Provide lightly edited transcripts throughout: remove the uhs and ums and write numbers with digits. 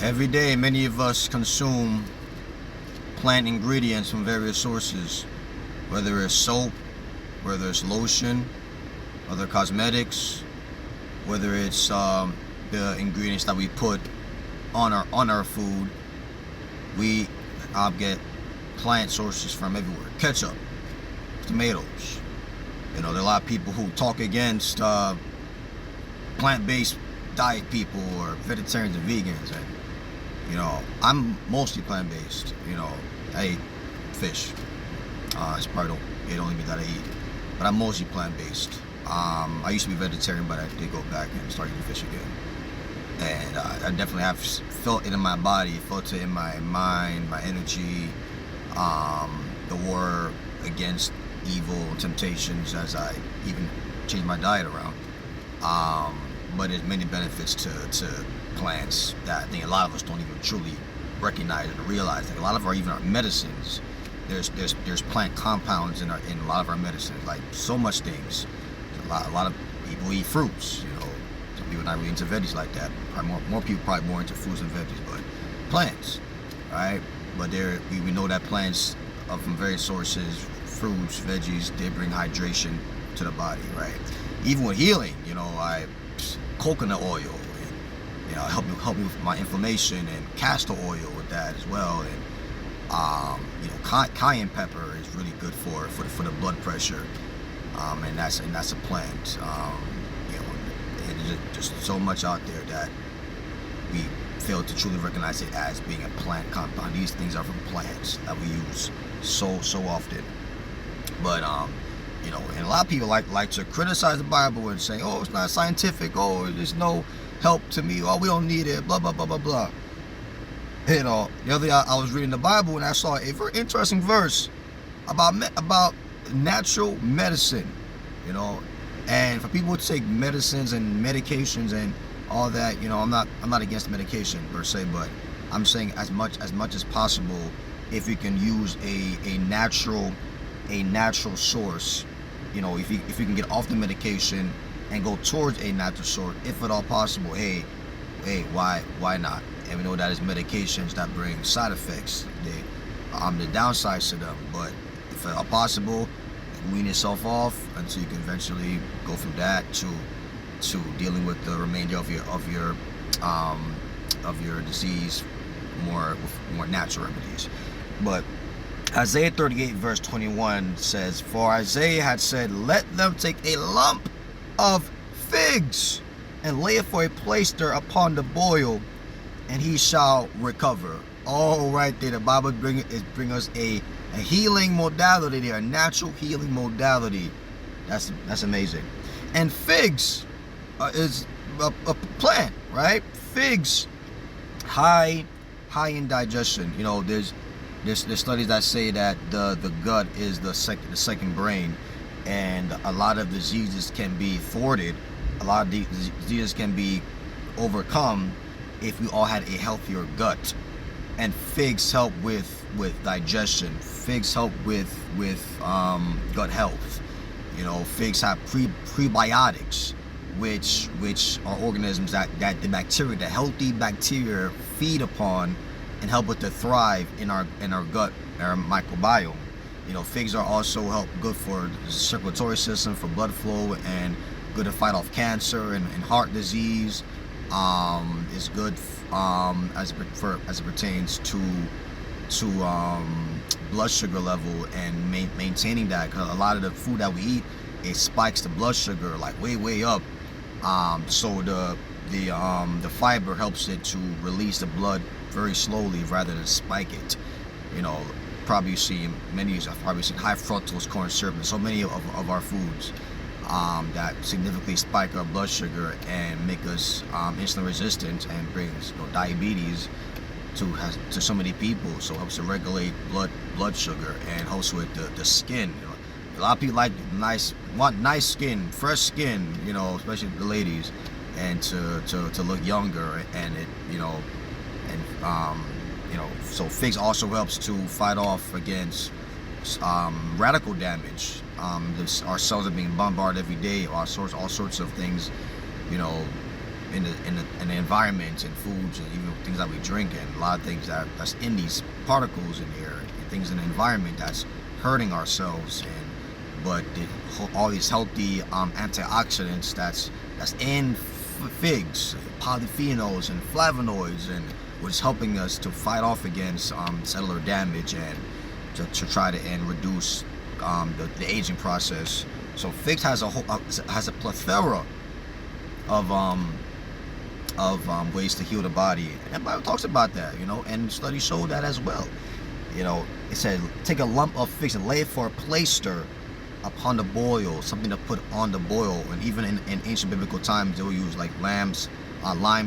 Every day, many of us consume plant ingredients from various sources, whether it's soap, whether it's lotion, other cosmetics, whether it's the ingredients that we put on our food. We get plant sources from everywhere. Ketchup, tomatoes. There are a lot of people who talk against plant-based diet people or vegetarians and vegans, and I'm mostly plant-based. I eat fish. It's probably the only meat that I eat, but I'm mostly plant-based. I used to be vegetarian, but I did go back and start eating fish again. And I definitely have felt it in my body, felt it in my mind, my energy, the war against evil temptations as I even changed my diet around. But there's many benefits to plants that I think a lot of us don't even truly recognize and realize. Like a lot of our medicines, there's plant compounds in a lot of our medicines, like so much things. A lot of people eat fruits. Some people are not really into veggies like that. Probably more people probably more into fruits and veggies, but plants, right? But we know that plants are from various sources, fruits, veggies, they bring hydration to the body, right? Even with healing, coconut oil, and help me with my inflammation, and castor oil with that as well, and cayenne pepper is really good for the blood pressure, and that's a plant. And there's just so much out there that we fail to truly recognize it as being a plant compound. These things are from plants that we use so often. But and a lot of people like to criticize the Bible and say, oh, it's not scientific, oh, there's no help to me, oh, we don't need it, blah blah blah blah blah. The other day I was reading the Bible and I saw a very interesting verse about natural medicine, and for people to take medicines and medications and all that, I'm not against medication per se, but I'm saying as much as possible, if we can use a natural source, if you can get off the medication and go towards a natural source, if at all possible, hey, why not? And we know that is medications that bring side effects, the downsides to them, but if at all possible, wean yourself off until you can eventually go from that to dealing with the remainder of your disease with more natural remedies. But Isaiah 38 verse 21 says, for Isaiah had said, let them take a lump of figs and lay it for a plaister upon the boil, and he shall recover. All right there, the Bible bring us a healing modality there, a natural healing modality. That's amazing. And figs is a plant, right? Figs, high in digestion. There's studies that say that the gut is the second brain, and a lot of diseases can be thwarted. A lot of diseases can be overcome if we all had a healthier gut. And figs help with digestion. Figs help with gut health. Figs have prebiotics, which are organisms that the bacteria, the healthy bacteria, feed upon and help it to thrive in our gut, our microbiome. Figs are also good for the circulatory system, for blood flow, and good to fight off cancer and heart disease. It's good as it pertains to blood sugar level and maintaining that, because a lot of the food that we eat, it spikes the blood sugar like way up. So the fiber helps it to release the blood very slowly rather than spike it. Probably you see I've probably seen high fructose corn syrup in so many of our foods that significantly spike our blood sugar and make us insulin resistant, and brings diabetes to so many people. So it helps to regulate blood sugar and helps with the skin. A lot of people want nice skin, fresh skin, especially the ladies, and to look younger, and so figs also helps to fight off against radical damage. Our cells are being bombarded every day, all sorts of things, in the environment and foods and even things that we drink, and a lot of things that's in these particles in here and things in the environment that's hurting ourselves. And but all these healthy antioxidants that's in figs, polyphenols and flavonoids, and which is helping us to fight off against cellular damage and to try to reduce the aging process. So figs has a plethora of ways to heal the body, and the Bible talks about that, and studies show that as well. It said, take a lump of figs and lay it for a plaister upon the boil, something to put on the boil. And even in ancient biblical times, they will use like lime,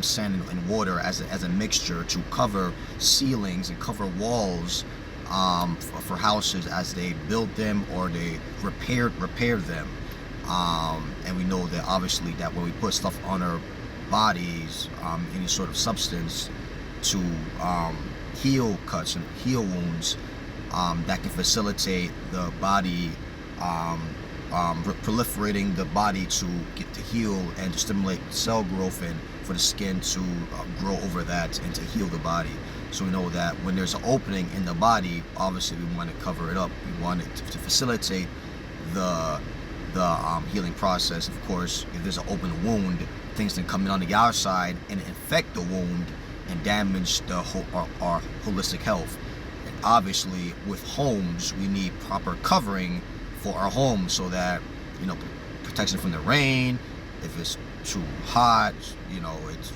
sand, and water as a mixture to cover ceilings and cover walls for houses as they built them or they repaired them. And we know that obviously that when we put stuff on our bodies, any sort of substance to heal cuts and heal wounds, that can facilitate the body proliferating the body to get to heal and to stimulate cell growth and for the skin to grow over that and to heal the body. So we know that when there's an opening in the body, obviously we want to cover it up. We want it to facilitate the healing process. Of course, if there's an open wound, things can come in on the outside and infect the wound and damage our holistic health. And obviously, with homes, we need proper covering for our homes so that protection from the rain. If it's too hot, it's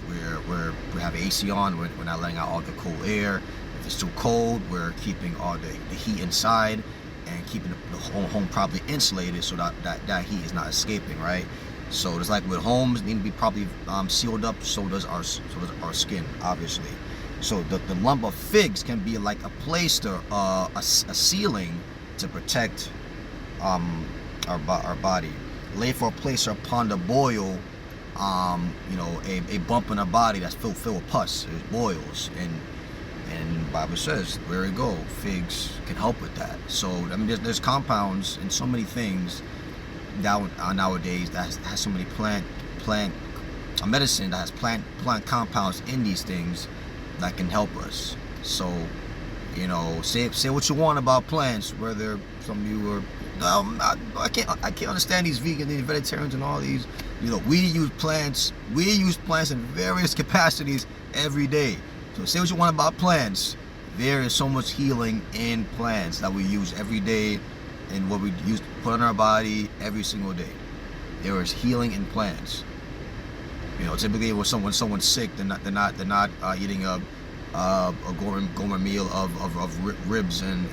we have AC on. We're not letting out all the cool air. If it's too cold, we're keeping all the heat inside and keeping the home properly insulated so that heat is not escaping, right? So just like with homes, need to be properly sealed up. So does our skin, obviously. So the lump of figs can be like a plaister, a ceiling to protect our body. Lay for a plaister upon the boil. A bump in our body that's filled with pus. There's boils, and the Bible says, there you go, figs can help with that. So there's compounds in so many things nowadays that has so many plant medicine that has plant compounds in these things that can help us. So say what you want about plants, whether some of you are I can't understand these vegans, these vegetarians, and all these. We use plants in various capacities every day. So say what you want about plants. There is so much healing in plants that we use every day, and what we put on our body every single day. There is healing in plants. Typically when someone's sick, they're not eating a gourmet meal of ribs and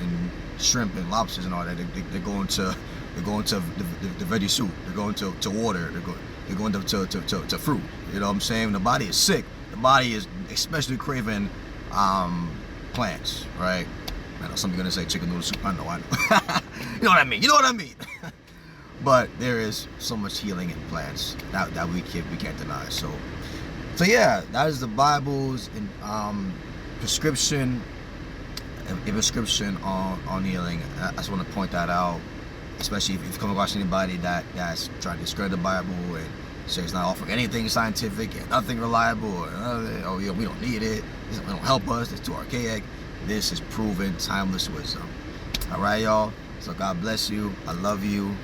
shrimp and lobsters and all that. They're going to the veggie soup. They're going to water. They're going to fruit. You know what I'm saying? When the body is sick, the body is especially craving plants, right? I know some of you are gonna say chicken noodle soup. I know. You know what I mean. But there is so much healing in plants that we can't deny. So yeah, that is the Bible's prescription on healing. I just want to point that out, especially if you come across anybody that's trying to discredit the Bible and say it's not offering anything scientific and nothing reliable, or we don't need it, it don't help us, it's too archaic. This is proven timeless wisdom. All right, y'all. So God bless you. I love you.